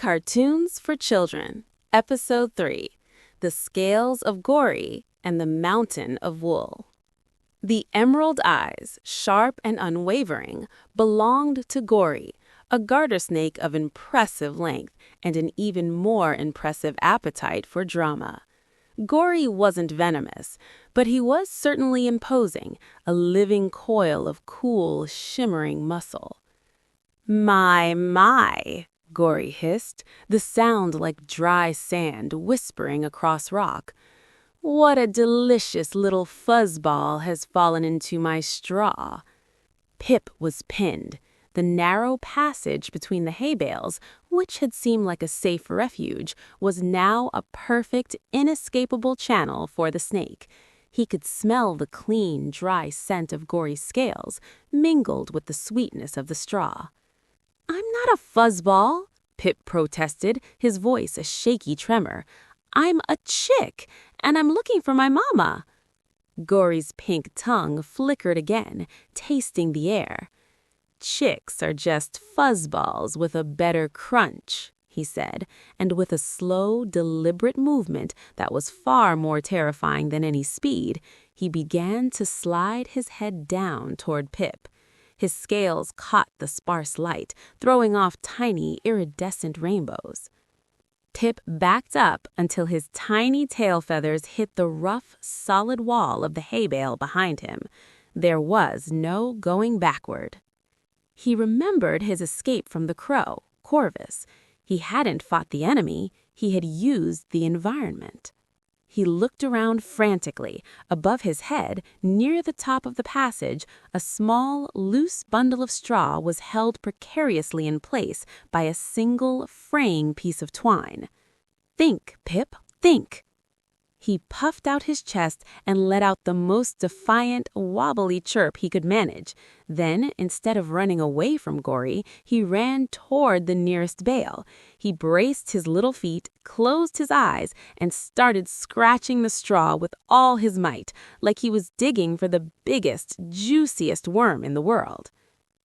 Cartoons for Children, Episode 3, The Scales of Gori and the Mountain of Wool. The emerald eyes, sharp and unwavering, belonged to Gori, a garter snake of impressive length and an even more impressive appetite for drama. Gori wasn't venomous, but he was certainly imposing, a living coil of cool, shimmering muscle. My, Gori hissed, the sound like dry sand whispering across rock. What a delicious little fuzzball has fallen into my straw. Pip was pinned. The narrow passage between the hay bales, which had seemed like a safe refuge, was now a perfect, inescapable channel for the snake. He could smell the clean, dry scent of Gori's scales, mingled with the sweetness of the straw. "I'm not a fuzzball," Pip protested, his voice a shaky tremor. "I'm a chick, and I'm looking for my mama." Gori's pink tongue flickered again, tasting the air. "Chicks are just fuzzballs with a better crunch," he said, and with a slow, deliberate movement that was far more terrifying than any speed, he began to slide his head down toward Pip. His scales caught the sparse light, throwing off tiny, iridescent rainbows. Pip backed up until his tiny tail feathers hit the rough, solid wall of the hay bale behind him. There was no going backward. He remembered his escape from the crow, Corvus. He hadn't fought the enemy, he had used the environment. He looked around frantically. Above his head, near the top of the passage, a small, loose bundle of straw was held precariously in place by a single, fraying piece of twine. "Think, Pip, think!" He puffed out his chest and let out the most defiant, wobbly chirp he could manage. Then, instead of running away from Gori, he ran toward the nearest bale. He braced his little feet, closed his eyes, and started scratching the straw with all his might, like he was digging for the biggest, juiciest worm in the world.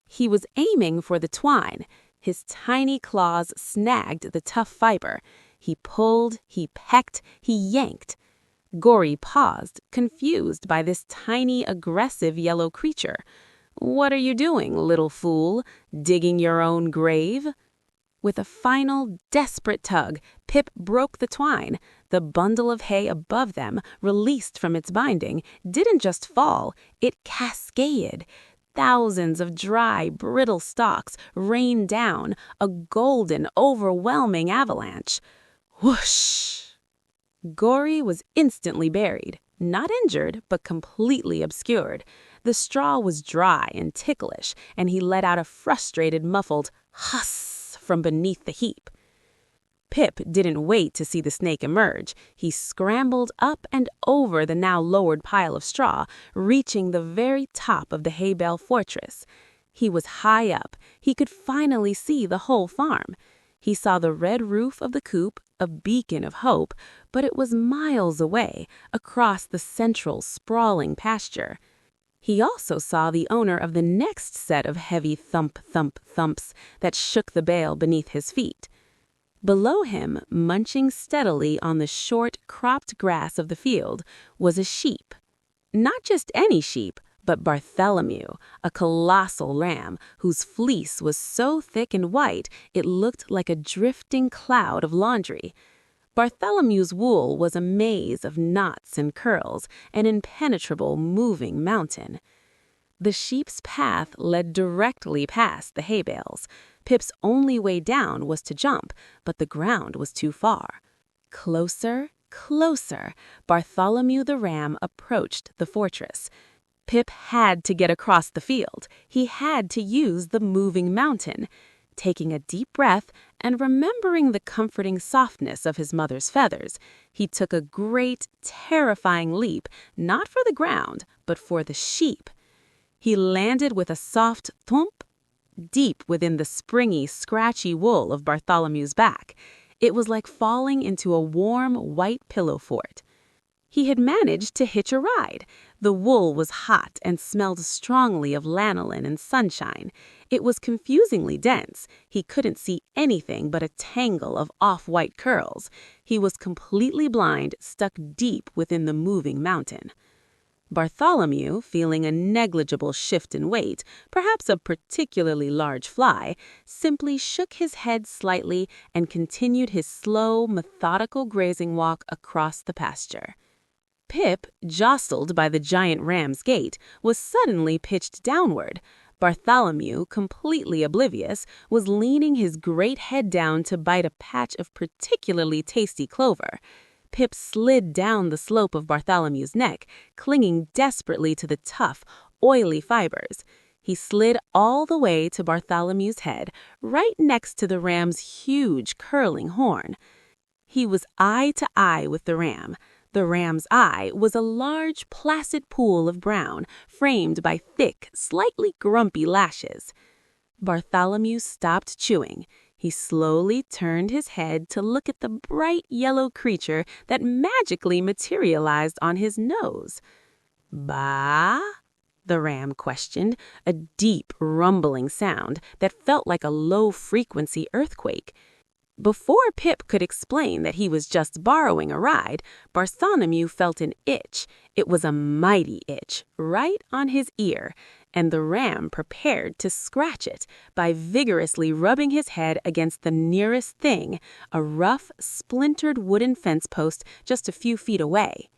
He was aiming for the twine. His tiny claws snagged the tough fiber. He pulled, he pecked, he yanked. Gori paused, confused by this tiny, aggressive yellow creature. "What are you doing, little fool? Digging your own grave?" With a final, desperate tug, Pip broke the twine. The bundle of hay above them, released from its binding, didn't just fall, it cascaded. Thousands of dry, brittle stalks rained down, a golden, overwhelming avalanche. Whoosh! Gori was instantly buried, not injured, but completely obscured. The straw was dry and ticklish, and he let out a frustrated, muffled huss from beneath the heap. Pip didn't wait to see the snake emerge. He scrambled up and over the now lowered pile of straw, reaching the very top of the hay bale fortress. He was high up. He could finally see the whole farm. He saw the red roof of the coop, a beacon of hope, but it was miles away, across the central, sprawling pasture. He also saw the owner of the next set of heavy thumps that shook the bale beneath his feet. Below him, munching steadily on the short, cropped grass of the field, was a sheep. Not just any sheep, but Bartholomew, a colossal ram whose fleece was so thick and white it looked like a drifting cloud of laundry. Bartholomew's wool was a maze of knots and curls, an impenetrable moving mountain. The sheep's path led directly past the hay bales. Pip's only way down was to jump, but the ground was too far. Closer, Bartholomew the Ram approached the fortress. Pip had to get across the field. He had to use the moving mountain. Taking a deep breath and remembering the comforting softness of his mother's feathers, he took a great, terrifying leap, not for the ground, but for the sheep. He landed with a soft thump deep within the springy, scratchy wool of Bartholomew's back. It was like falling into a warm, white pillow fort. He had managed to hitch a ride. The wool was hot and smelled strongly of lanolin and sunshine. It was confusingly dense. He couldn't see anything but a tangle of off-white curls. He was completely blind, stuck deep within the moving mountain. Bartholomew, feeling a negligible shift in weight, perhaps a particularly large fly, simply shook his head slightly and continued his slow, methodical grazing walk across the pasture. Pip, jostled by the giant ram's gait, was suddenly pitched downward. Bartholomew, completely oblivious, was leaning his great head down to bite a patch of particularly tasty clover. Pip slid down the slope of Bartholomew's neck, clinging desperately to the tough, oily fibers. He slid all the way to Bartholomew's head, right next to the ram's huge, curling horn. He was eye to eye with the ram. The ram's eye was a large, placid pool of brown, framed by thick, slightly grumpy lashes. Bartholomew stopped chewing. He slowly turned his head to look at the bright yellow creature that magically materialized on his nose. "Bah?" the ram questioned, a deep, rumbling sound that felt like a low-frequency earthquake. Before Pip could explain that he was just borrowing a ride, Bartholomew felt an itch. It was a mighty itch, right on his ear, and the ram prepared to scratch it by vigorously rubbing his head against the nearest thing, a rough, splintered wooden fence post just a few feet away.